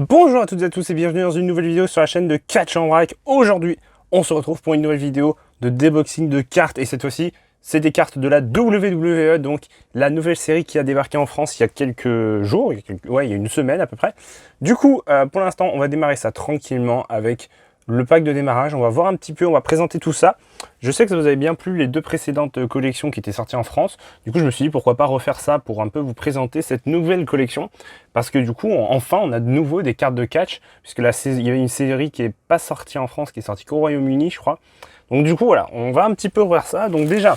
Bonjour à toutes et à tous et bienvenue dans une nouvelle vidéo sur la chaîne de Catch en Vrac. Aujourd'hui, on se retrouve pour une nouvelle vidéo de déboxing de cartes et cette fois-ci, c'est des cartes de la WWE, donc la nouvelle série qui a débarqué en France il y a quelques jours, il y a une semaine à peu près. Du coup, pour l'instant, on va démarrer ça tranquillement avec le pack de démarrage. On va voir un petit peu, on va présenter tout ça. Je sais que ça vous avait bien plu les deux précédentes collections qui étaient sorties en France. Du coup, je me suis dit pourquoi pas refaire ça pour un peu vous présenter cette nouvelle collection. Parce que du coup, enfin, on a de nouveau des cartes de catch. Puisque il y avait une série qui n'est pas sortie en France, qui est sortie qu'au Royaume-Uni, je crois. Donc du coup, voilà, on va un petit peu voir ça. Donc déjà,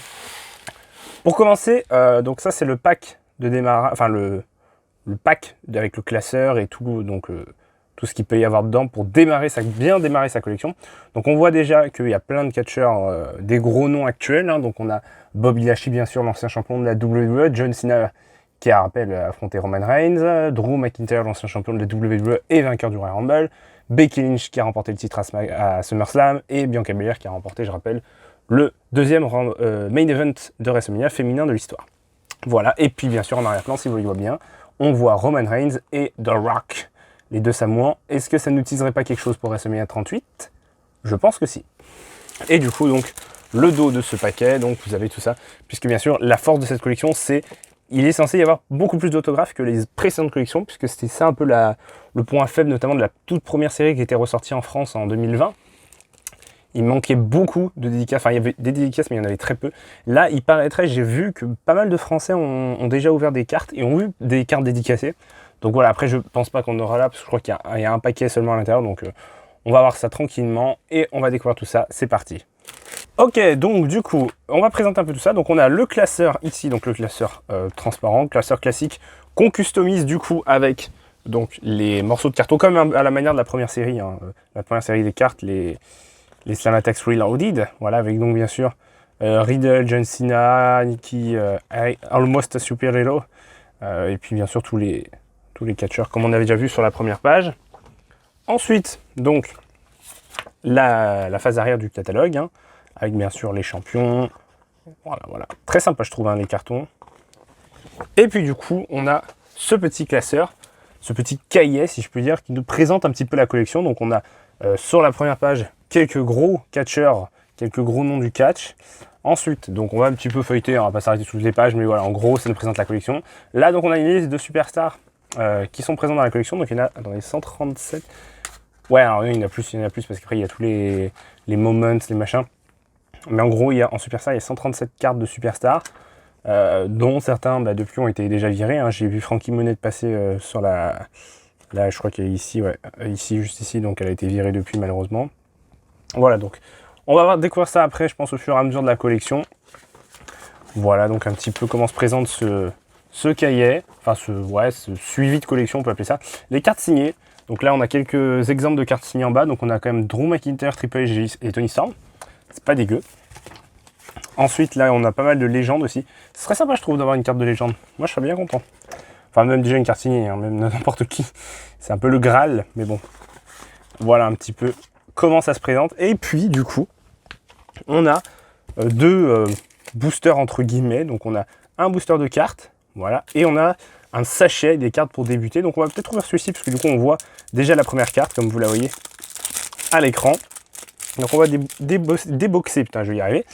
pour commencer, donc ça c'est le pack de démarrage, enfin le pack avec le classeur et tout, donc tout ce qu'il peut y avoir dedans pour bien démarrer sa collection. Donc on voit déjà qu'il y a plein de catcheurs, des gros noms actuels. Hein. Donc on a Bobby Lashley, bien sûr, l'ancien champion de la WWE, John Cena, qui a, rappel, affronté Roman Reigns, Drew McIntyre, l'ancien champion de la WWE et vainqueur du Royal Rumble, Becky Lynch, qui a remporté le titre à SummerSlam, et Bianca Belair, qui a remporté, je rappelle, le deuxième main event de WrestleMania féminin de l'histoire. Voilà, et puis bien sûr en arrière-plan, si vous le voyez bien, on voit Roman Reigns et The Rock, les deux Samoans. Est-ce que ça ne nous teaserait pas quelque chose pour WrestleMania 38 ? Je pense que si. Et du coup, donc, le dos de ce paquet, donc vous avez tout ça, puisque bien sûr, la force de cette collection, c'est il est censé y avoir beaucoup plus d'autographes que les précédentes collections, puisque c'était ça un peu le point faible, notamment de la toute première série qui était ressortie en France en 2020. Il manquait beaucoup de dédicaces, enfin il y avait des dédicaces mais il y en avait très peu. Là il paraîtrait, j'ai vu que pas mal de Français ont déjà ouvert des cartes et ont eu des cartes dédicacées. Donc voilà, après je pense pas qu'on aura là parce que je crois qu'il y a un paquet seulement à l'intérieur. Donc on va voir ça tranquillement et on va découvrir tout ça, c'est parti. Ok, donc du coup, on va présenter un peu tout ça. Donc on a le classeur ici, donc le classeur transparent, classeur classique qu'on customise du coup avec donc les morceaux de carton comme à la manière de la première série, hein, la première série des cartes, les Slam Attacks Reloaded, voilà, avec donc bien sûr Riddle, John Cena, Nikki, Almost a Superhero, et puis bien sûr tous les catcheurs comme on avait déjà vu sur la première page. Ensuite, donc, la phase arrière du catalogue, hein, avec bien sûr les champions, voilà, très sympa je trouve hein, les cartons. Et puis du coup, on a ce petit classeur, ce petit cahier si je peux dire, qui nous présente un petit peu la collection. Donc on a sur la première page quelques gros catcheurs, quelques gros noms du catch. Ensuite, donc on va un petit peu feuilleter, on va pas s'arrêter sur toutes les pages, mais voilà, en gros, ça nous présente la collection. Là, donc on a une liste de superstars qui sont présents dans la collection. Donc il y en a, attendez, 137. Ouais, alors il y en a plus parce qu'après il y a tous les moments, les machins. Mais en gros, en superstar, il y a 137 cartes de superstars, dont certains depuis ont été déjà virés. Hein. J'ai vu Frankie Monet passer sur la... Là, je crois qu'elle est ici, ouais, ici, juste ici, donc elle a été virée depuis, malheureusement. Voilà, donc, on va découvrir ça après, je pense, au fur et à mesure de la collection. Voilà, donc un petit peu comment se présente ce cahier, enfin, ce suivi de collection, on peut appeler ça. Les cartes signées, donc là, on a quelques exemples de cartes signées en bas, donc on a quand même Drew McIntyre, Triple H et Tony Storm. C'est pas dégueu. Ensuite, là, on a pas mal de légendes aussi. Ce serait sympa, je trouve, d'avoir une carte de légende. Moi, je serais bien content. Enfin, même déjà une carte signée, hein, même n'importe qui. C'est un peu le Graal, mais bon. Voilà un petit peu comment ça se présente. Et puis, du coup, on a deux boosters, entre guillemets. Donc, on a un booster de cartes, voilà. Et on a un sachet des cartes pour débuter. Donc, on va peut-être ouvrir celui-ci, parce que du coup, on voit déjà la première carte, comme vous la voyez, à l'écran. Donc, on va déboxer. Putain, je vais y arriver.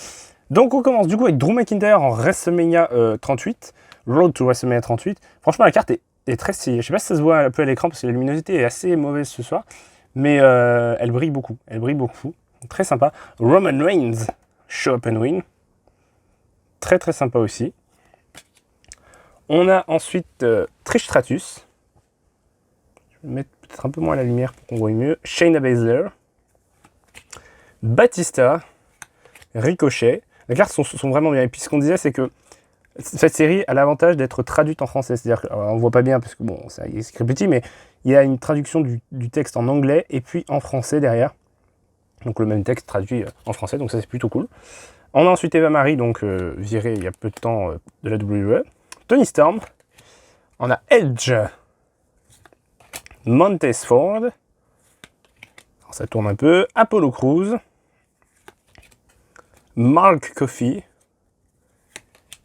Donc, on commence du coup avec Drew McIntyre en WrestleMania 38. Road to WrestleMania 38. Franchement, la carte est très stylée. Je sais pas si ça se voit un peu à l'écran parce que la luminosité est assez mauvaise ce soir. Mais elle brille beaucoup. Elle brille beaucoup. Très sympa. Roman Reigns, Show Up and Win. Très très sympa aussi. On a ensuite Trish Stratus. Je vais mettre peut-être un peu moins la lumière pour qu'on voit mieux. Shayna Baszler. Batista. Ricochet. Les cartes sont vraiment bien. Et puis ce qu'on disait, c'est que cette série a l'avantage d'être traduite en français. C'est-à-dire qu'on ne voit pas bien parce que bon, c'est écrit petit, mais il y a une traduction du texte en anglais et puis en français derrière. Donc le même texte traduit en français, donc ça c'est plutôt cool. On a ensuite Eva Marie, donc virée il y a peu de temps de la WWE. Tony Storm. On a Edge. Montez Ford. Alors, ça tourne un peu. Apollo Crews. Mark Coffey.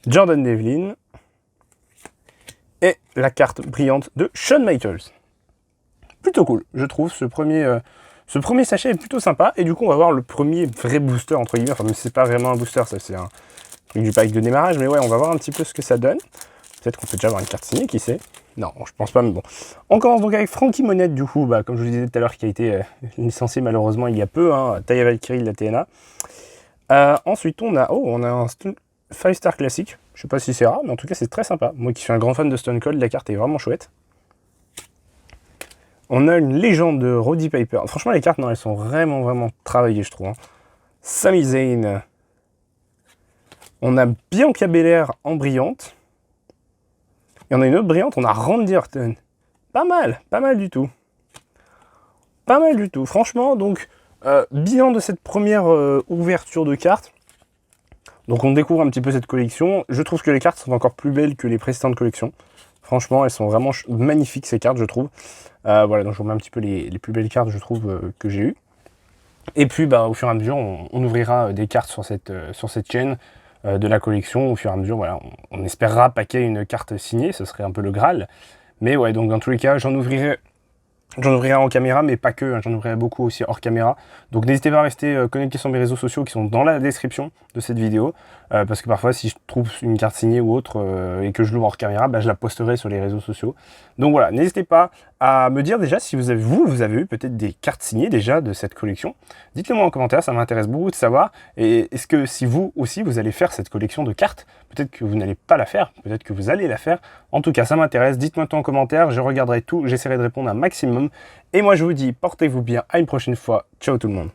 Jordan Devlin et la carte brillante de Shawn Michaels. plutôt cool, je trouve. Ce premier sachet est plutôt sympa. Et du coup, on va voir le premier vrai booster, entre guillemets. Enfin, même si c'est pas vraiment un booster, ça c'est un truc du pack de démarrage. Mais ouais, on va voir un petit peu ce que ça donne. Peut-être qu'on peut déjà avoir une carte signée, qui sait. Non, je pense pas, mais bon. On commence donc avec Frankie Monette, du coup, comme je vous disais tout à l'heure, qui a été licencié malheureusement il y a peu, Taya Valkyrie de la TNA. Ensuite, on a un 5-star classique. Je sais pas si c'est rare, mais en tout cas, c'est très sympa. Moi qui suis un grand fan de Stone Cold, la carte est vraiment chouette. On a une légende de Roddy Piper. Franchement, les cartes, non, elles sont vraiment travaillées, je trouve. Sami Zayn. On a Bianca Belair en brillante. Et on a une autre brillante, on a Randy Orton. Pas mal du tout. Pas mal du tout. Franchement, donc, bilan de cette première ouverture de cartes. Donc on découvre un petit peu cette collection. Je trouve que les cartes sont encore plus belles que les précédentes collections. Franchement, elles sont vraiment magnifiques ces cartes, je trouve. Voilà, donc je vous remets un petit peu les plus belles cartes, je trouve, que j'ai eues. Et puis, au fur et à mesure, on ouvrira des cartes sur cette chaîne de la collection. Au fur et à mesure, voilà, on espérera paquer une carte signée, ce serait un peu le Graal. Mais ouais, donc dans tous les cas, j'en ouvrirai en caméra, mais pas que, j'en ouvrirai beaucoup aussi hors caméra. Donc n'hésitez pas à rester connecté sur mes réseaux sociaux qui sont dans la description de cette vidéo. Parce que parfois, si je trouve une carte signée ou autre et que je l'ouvre hors caméra, je la posterai sur les réseaux sociaux. Donc voilà, n'hésitez pas à me dire déjà si vous avez eu peut-être des cartes signées déjà de cette collection. Dites-le moi en commentaire, ça m'intéresse beaucoup de savoir. Et est-ce que si vous aussi, vous allez faire cette collection de cartes, peut-être que vous n'allez pas la faire, peut-être que vous allez la faire. En tout cas, ça m'intéresse. Dites-moi tout en commentaire, je regarderai tout, j'essaierai de répondre un maximum. Et moi, je vous dis, portez-vous bien, à une prochaine fois. Ciao tout le monde.